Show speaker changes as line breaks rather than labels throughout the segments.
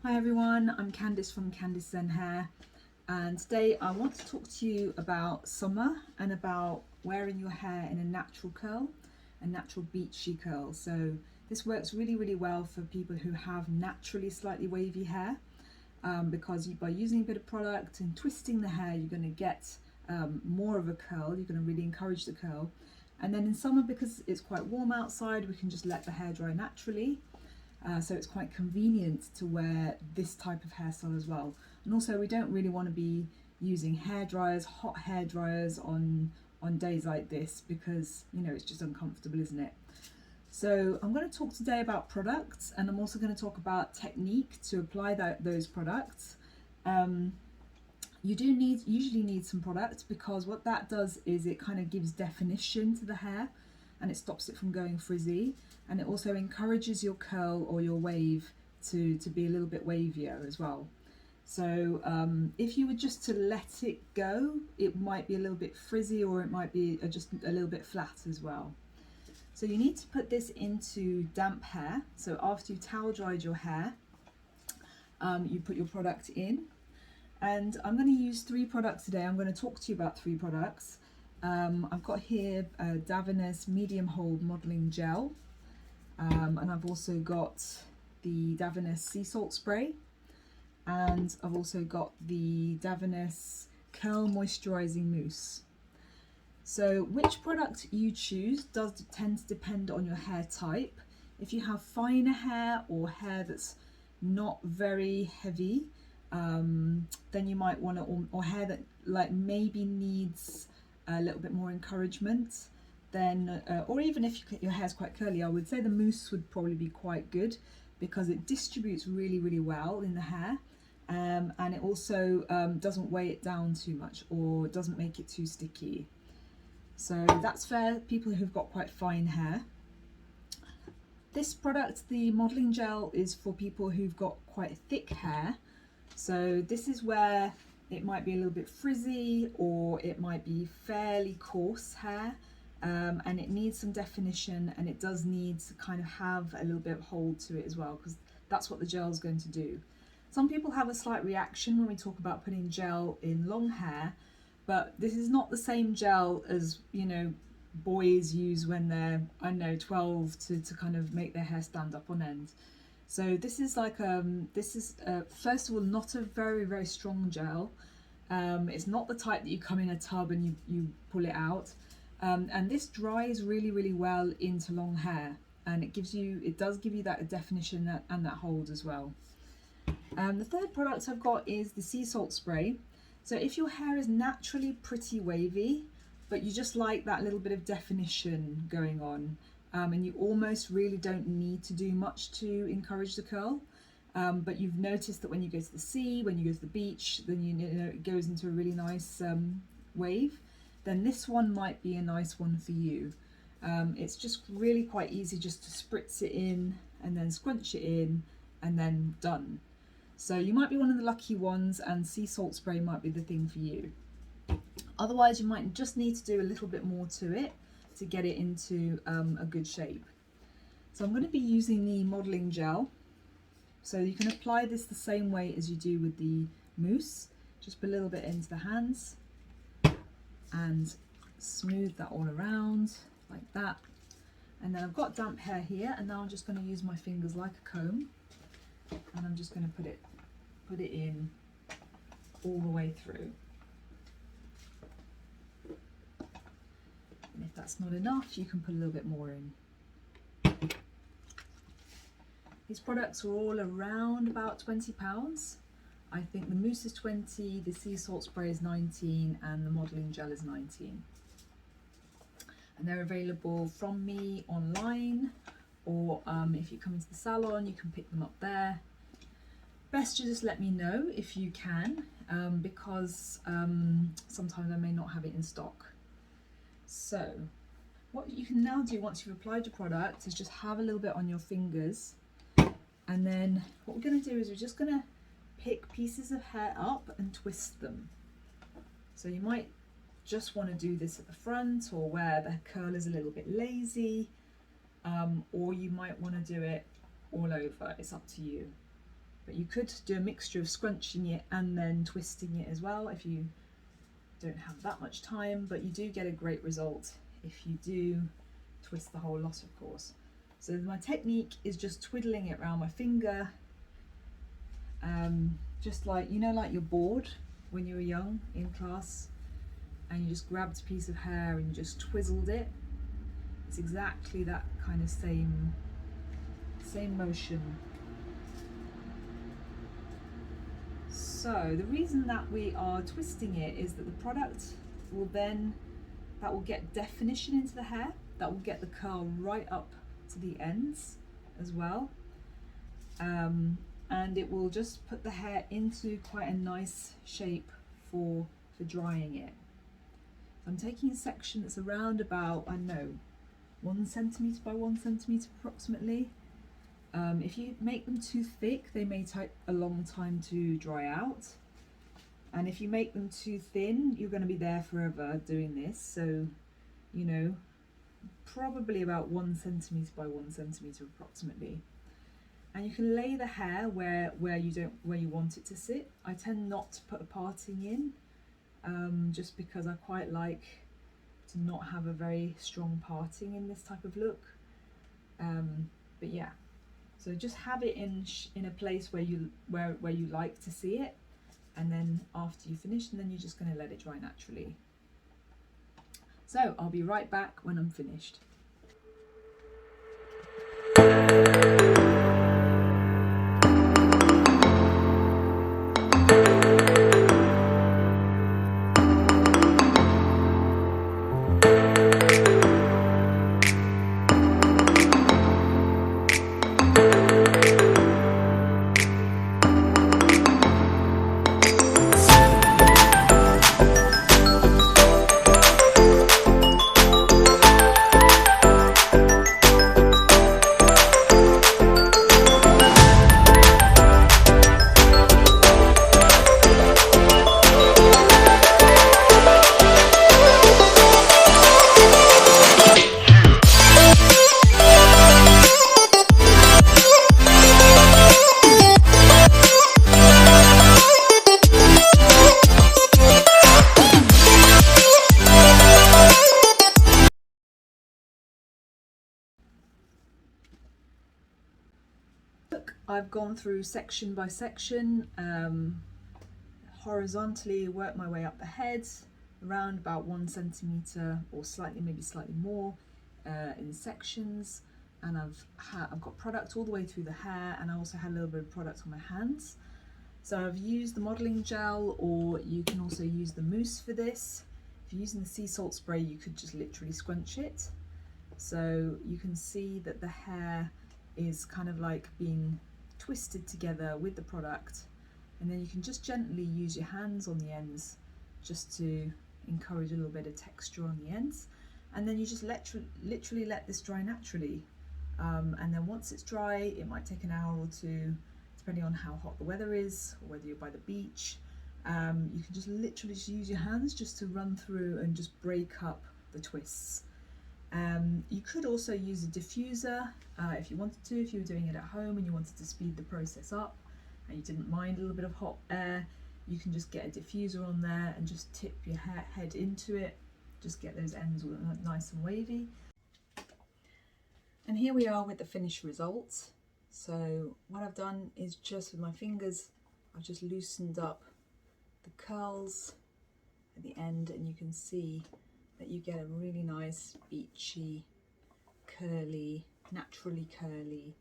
Hi everyone, I'm Candice from Candice Zen Hair, and today I want to talk to you about summer and about wearing your hair in a natural curl, a natural beachy curl. So this works really well for people who have naturally slightly wavy hair, because by using a bit of product and twisting the hair, you're going to get more of a curl. You're going to really encourage the curl. And then in summer, because it's quite warm outside, we can just let the hair dry naturally. So it's quite convenient to wear this type of hairstyle as well. And also we don't really want to be using hair dryers, hot hair dryers on days like this, because it's just uncomfortable, isn't it? So I'm going to talk today about products, and I'm also going to talk about technique to apply those products. You do usually need some product, because what that does is it kind of gives definition to the hair and it stops it from going frizzy, and it also encourages your curl or your wave to be a little bit wavier as well. So if you were just to let it go, it might be a little bit frizzy, or it might be just a little bit flat as well. So you need to put this into damp hair. So after you've towel dried your hair, you put your product in. And I'm going to use 3 products today. I'm going to talk to you about 3 products. I've got here Davines Medium Hold Modelling Gel, and I've also got the Davines Sea Salt Spray, and I've also got the Davines Curl Moisturising Mousse. So which product you choose does tend to depend on your hair type. If you have finer hair or hair that's not very heavy, then you might want to, or hair that like maybe needs a little bit more encouragement, then or even if your hair is quite curly, I would say the mousse would probably be quite good, because it distributes really well in the hair, and it also doesn't weigh it down too much or doesn't make it too sticky. So that's for people who've got quite fine hair. This product, the modelling gel, is for people who've got quite thick hair. So this is where it might be a little bit frizzy, or it might be fairly coarse hair, and it needs some definition, and it does need to kind of have a little bit of hold to it as well, because that's what the gel is going to do. Some people have a slight reaction when we talk about putting gel in long hair, but this is not the same gel as boys use when they're, I don't know, 12 to kind of make their hair stand up on end. So this is like first of all, not a very strong gel. It's not the type that you come in a tub and you pull it out, and this dries really well into long hair, and it does give you that definition and that hold as well. The third product I've got is the sea salt spray. So if your hair is naturally pretty wavy, but you just like that little bit of definition going on, and you almost really don't need to do much to encourage the curl, but you've noticed that when you go to the sea, when you go to the beach, then you know it goes into a really nice wave, then this one might be a nice one for you. It's just really quite easy just to spritz it in and then scrunch it in and then done. So you might be one of the lucky ones, and sea salt spray might be the thing for you. Otherwise, you might just need to do a little bit more to it to get it into a good shape. So I'm going to be using the modelling gel. So you can apply this the same way as you do with the mousse. Just put a little bit into the hands and smooth that all around like that. And then I've got damp hair here, and now I'm just going to use my fingers like a comb, and I'm just going to put it in all the way through. And if that's not enough, you can put a little bit more in. These products are all around about £20. I think the mousse is 20, the sea salt spray is 19, and the modelling gel is 19. And they're available from me online, or if you come into the salon, you can pick them up there. Best to just let me know if you can, because sometimes I may not have it in stock. So what you can now do once you've applied your product is just have a little bit on your fingers, and then what we're going to do is we're just going to pick pieces of hair up and twist them. So you might just want to do this at the front, or where the curl is a little bit lazy, or you might want to do it all over. It's up to you. But you could do a mixture of scrunching it and then twisting it as well if you don't have that much time, but you do get a great result if you do twist the whole lot, of course. So my technique is just twiddling it around my finger, just like, you know, like you're bored when you were young in class and you just grabbed a piece of hair and you just twizzled it. It's exactly that kind of same motion. So the reason that we are twisting it is that the product will then, that will get definition into the hair, that will get the curl right up to the ends as well, and it will just put the hair into quite a nice shape for drying it. So I'm taking a section that's around about, I don't know, 1 centimetre by 1 centimetre approximately. If you make them too thick, they may take a long time to dry out. And if you make them too thin, you're going to be there forever doing this. So, you know, probably about 1 centimetre by 1 centimetre approximately. And you can lay the hair where you want it to sit. I tend not to put a parting in, just because I quite like to not have a very strong parting in this type of look. But yeah. So just have it in a place where you like to see it, and then after you finish, and then you're just going to let it dry naturally. So I'll be right back when I'm finished. I've gone through section by section, horizontally worked my way up the head, around about 1 centimetre or maybe slightly more in sections, and I've got product all the way through the hair, and I also had a little bit of product on my hands. So I've used the modelling gel, or you can also use the mousse for this. If you're using the sea salt spray, you could just literally scrunch it. So you can see that the hair is kind of like being twisted together with the product, and then you can just gently use your hands on the ends just to encourage a little bit of texture on the ends, and then you just literally let this dry naturally, and then once it's dry, it might take an hour or two depending on how hot the weather is or whether you're by the beach. You can just literally just use your hands just to run through and just break up the twists. You could also use a diffuser if you wanted to, if you were doing it at home and you wanted to speed the process up and you didn't mind a little bit of hot air. You can just get a diffuser on there and just tip your head into it, just get those ends all nice and wavy. And here we are with the finished result. So what I've done is just with my fingers, I've just loosened up the curls at the end, and you can see that you get a really nice beachy, curly, naturally curly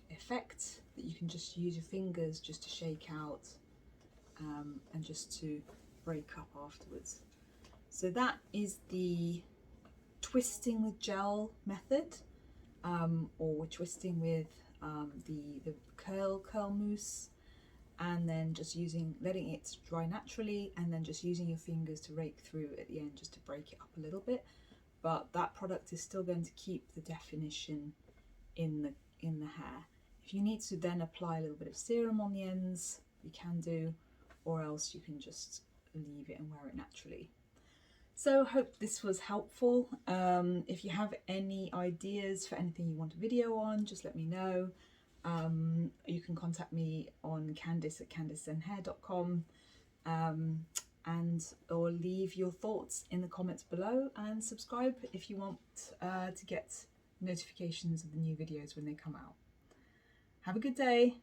effect that you can just use your fingers just to shake out and just to break up afterwards. So that is the twisting with gel method, or twisting with the curl mousse, and then just letting it dry naturally, and then just using your fingers to rake through at the end just to break it up a little bit. But that product is still going to keep the definition in the hair. If you need to then apply a little bit of serum on the ends, you can do, or else you can just leave it and wear it naturally. So hope this was helpful. If you have any ideas for anything you want a video on, just let me know. You can contact me on candice@candicezenhair.com, and or leave your thoughts in the comments below, and subscribe if you want to get notifications of the new videos when they come out. Have a good day.